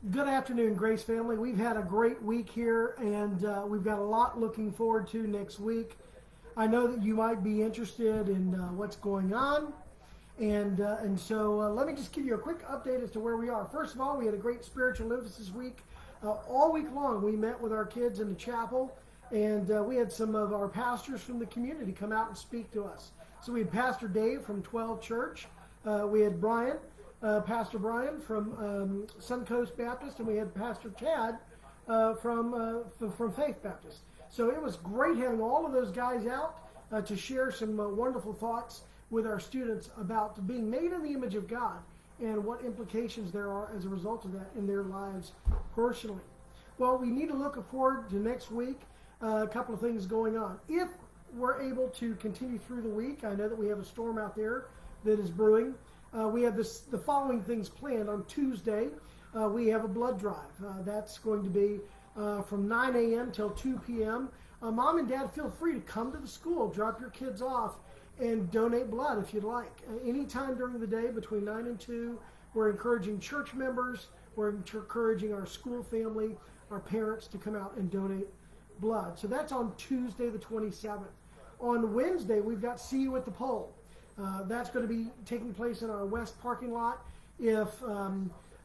Good afternoon, Grace family. We've had a great week here, and we've got a lot looking forward to next week. I know that you might be interested in what's going on, and so let me just give you a quick update as to where we are. First of all, we had a great spiritual emphasis week. All week long, we met with our kids in the chapel, and we had some of our pastors from the community come out and speak to us. So we had Pastor Dave from 12 Church. We had Pastor Brian from Suncoast Baptist, and we had Pastor Chad from Faith Baptist. So it was great having all of those guys out to share some wonderful thoughts with our students about being made in the image of God and what implications there are as a result of that in their lives personally. Well, we need to look forward to next week. A couple of things going on. If we're able to continue through the week, I know that we have a storm out there that is brewing. We have the following things planned. On Tuesday, we have a blood drive. That's going to be from 9 a.m. till 2 p.m. Mom and Dad, feel free to come to the school, drop your kids off, and donate blood if you'd like. Anytime during the day between 9 and 2, we're encouraging church members, we're encouraging our school family, our parents to come out and donate blood. So that's on Tuesday the 27th. On Wednesday, we've got See You at the Pole. That's going to be taking place in our west parking lot. If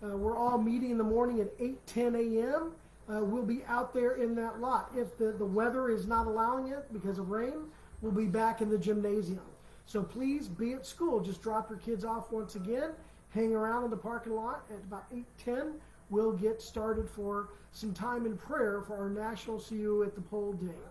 we're all meeting in the morning at 8:10 a.m., we'll be out there in that lot. If the weather is not allowing it because of rain, we'll be back in the gymnasium. So please be at school. Just drop your kids off once again. Hang around in the parking lot at about 8:10. We'll get started for some time in prayer for our National See You at the Pole Day.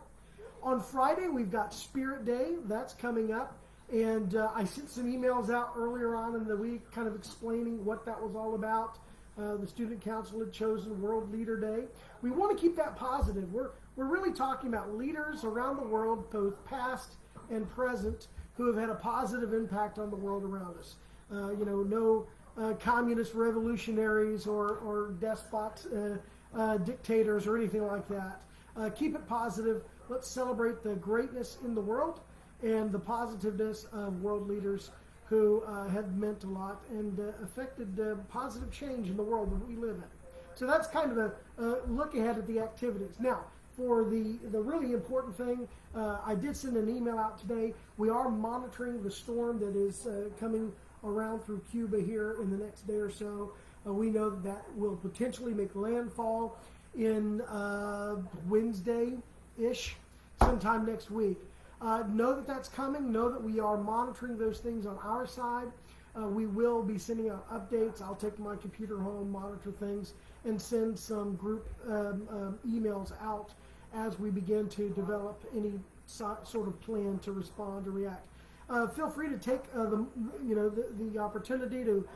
On Friday, we've got Spirit Day. That's coming up. And I sent some emails out earlier on in the week kind of explaining what that was all about. The Student Council had chosen World Leader Day. We want to keep that positive. We're really talking about leaders around the world, both past and present, who have had a positive impact on the world around us. No communist revolutionaries or despots, dictators or anything like that. Keep it positive. Let's celebrate the greatness in the world and the positiveness of world leaders who have meant a lot and affected positive change in the world that we live in. So that's kind of a look ahead at the activities. Now, for the really important thing, I did send an email out today. We are monitoring the storm that is coming around through Cuba here in the next day or so. We know that will potentially make landfall in Wednesday-ish, sometime next week. Know that that's coming. Know that we are monitoring those things on our side. We will be sending out updates. I'll take my computer home, monitor things, and send some group emails out as we begin to develop any sort of plan to respond or react. Feel free to take the opportunity to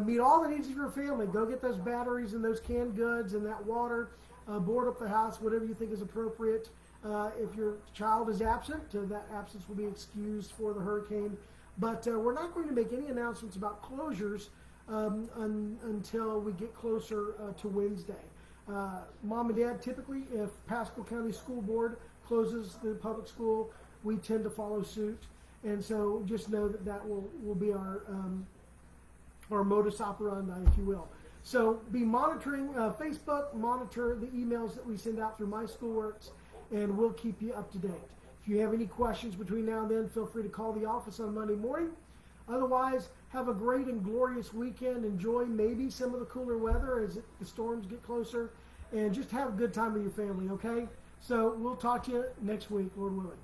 meet all the needs of your family. Go get those batteries and those canned goods and that water. Board up the house, whatever you think is appropriate. If your child is absent, that absence will be excused for the hurricane. But we're not going to make any announcements about closures until we get closer to Wednesday. Mom and Dad, typically, if Pasco County School Board closes the public school, we tend to follow suit. And so just know that will be our modus operandi, if you will. So be monitoring Facebook, monitor the emails that we send out through My Schoolworks, and we'll keep you up to date. If you have any questions between now and then, feel free to call the office on Monday morning. Otherwise, have a great and glorious weekend. Enjoy maybe some of the cooler weather as the storms get closer, and just have a good time with your family, okay? So we'll talk to you next week, Lord willing.